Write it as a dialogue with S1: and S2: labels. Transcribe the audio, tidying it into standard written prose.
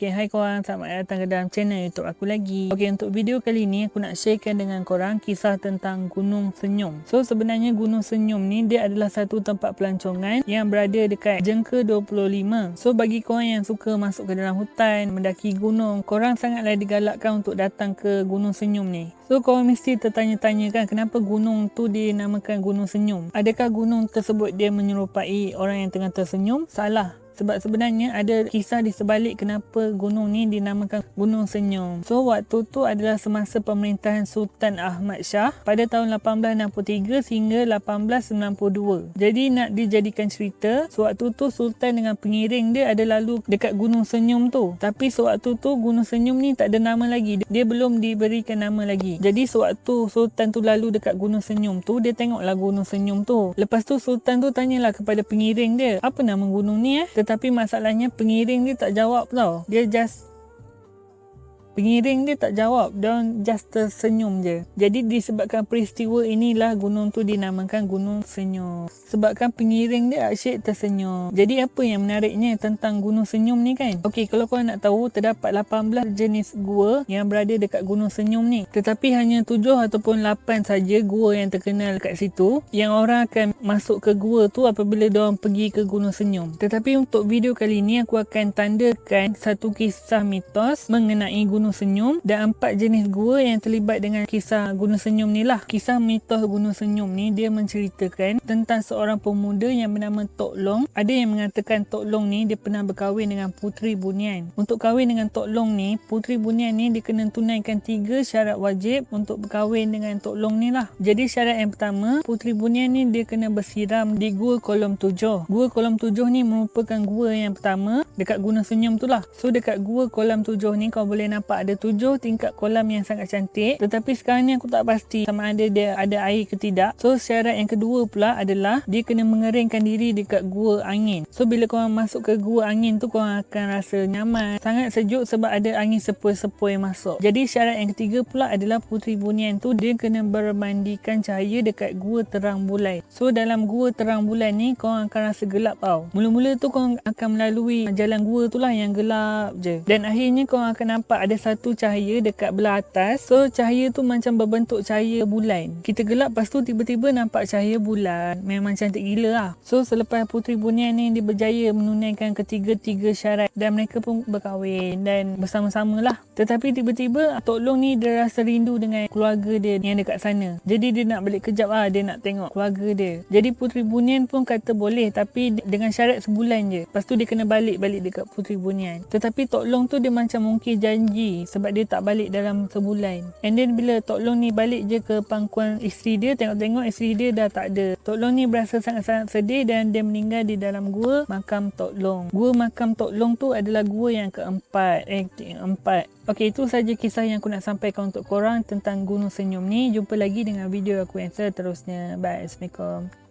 S1: Okay, hai korang, selamat datang ke dalam channel YouTube aku lagi. Okay, untuk video kali ni aku nak sharekan dengan korang kisah tentang Gunung Senyum. So, sebenarnya Gunung Senyum ni dia adalah satu tempat pelancongan yang berada dekat Jengka 25. So, bagi korang yang suka masuk ke dalam hutan, mendaki gunung, korang sangatlah digalakkan untuk datang ke Gunung Senyum ni. So, korang mesti tertanya-tanya kan kenapa gunung tu dinamakan Gunung Senyum. Adakah gunung tersebut dia menyerupai orang yang tengah tersenyum? Salah. Sebab sebenarnya ada kisah di sebalik kenapa gunung ni dinamakan Gunung Senyum. So, waktu tu adalah semasa pemerintahan Sultan Ahmad Shah pada tahun 1863 sehingga 1892. Jadi nak dijadikan cerita, sewaktu tu Sultan dengan pengiring dia ada lalu dekat Gunung Senyum tu. Tapi sewaktu tu Gunung Senyum ni tak ada nama lagi. Dia belum diberikan nama lagi. Jadi sewaktu Sultan tu lalu dekat Gunung Senyum tu, dia tengoklah Gunung Senyum tu. Lepas tu Sultan tu tanyalah kepada pengiring dia, apa nama gunung ni Tetapi masalahnya pengiring dia tak jawab tau. Pengiring dia tak jawab, dia just tersenyum je. Jadi disebabkan peristiwa inilah gunung tu dinamakan Gunung Senyum. Sebabkan pengiring dia asyik tersenyum. Jadi apa yang menariknya tentang Gunung Senyum ni kan? Okey, kalau korang nak tahu, terdapat 18 jenis gua yang berada dekat Gunung Senyum ni. Tetapi hanya 7 ataupun 8 saja gua yang terkenal dekat situ, yang orang akan masuk ke gua tu apabila diorang pergi ke Gunung Senyum. Tetapi untuk video kali ni aku akan tandakan satu kisah mitos mengenai Gunung Senyum dan 4 jenis gua yang terlibat dengan kisah Gunung Senyum ni lah. Kisah mitos Gunung Senyum ni dia menceritakan tentang seorang pemuda yang bernama Tok Long. Ada yang mengatakan Tok Long ni dia pernah berkahwin dengan Puteri Bunian. Untuk kahwin dengan Tok Long ni, Puteri Bunian ni dia kena tunaikan 3 syarat wajib untuk berkahwin dengan Tok Long ni lah. Jadi syarat yang pertama, Puteri Bunian ni dia kena bersiram di Gua Kolom 7. Gua Kolom 7 ni merupakan gua yang pertama dekat Gunung Senyum tu lah. So dekat Gua Kolom 7 ni kau boleh nampak ada 7 tingkat kolam yang sangat cantik. Tetapi sekarang ni aku tak pasti sama ada dia ada air ke tidak. So syarat yang kedua pula adalah dia kena mengeringkan diri dekat gua angin. So bila korang masuk ke gua angin tu, korang akan rasa nyaman, sangat sejuk sebab ada angin sepoi-sepoi masuk. Jadi syarat yang ketiga pula adalah Puteri Bunian tu dia kena bermandikan cahaya dekat gua terang bulan. So dalam gua terang bulan ni korang akan rasa gelap tau. Mula-mula tu korang akan melalui jalan gua tu lah yang gelap je. Dan akhirnya korang akan nampak ada satu cahaya dekat belah atas. So cahaya tu macam berbentuk cahaya bulan. Kita gelap, lepas tu tiba-tiba nampak cahaya bulan. Memang cantik gila lah. So selepas Puteri Bunian ni dia berjaya menunaikan ketiga-tiga syarat dan mereka pun berkahwin dan bersama-sama lah. Tetapi tiba-tiba Tok Long ni dia rasa rindu dengan keluarga dia yang dekat sana. Jadi dia nak balik kejap lah, dia nak tengok keluarga dia. Jadi Puteri Bunian pun kata boleh, tapi dengan syarat sebulan je. Lepas tu dia kena balik dekat Puteri Bunian. Tetapi Tok Long tu dia macam mungkin janji sebab dia tak balik dalam sebulan. And then bila Tok Long ni balik je ke pangkuan isteri dia, tengok-tengok isteri dia dah tak ada. Tok Long ni berasa sangat-sangat sedih dan dia meninggal di dalam gua makam Tok Long. Gua makam Tok Long tu adalah gua yang keempat. Okey, itu saja kisah yang aku nak sampaikan untuk korang tentang Gunung Senyum ni. Jumpa lagi dengan video aku yang seterusnya. Bye. Assalamualaikum.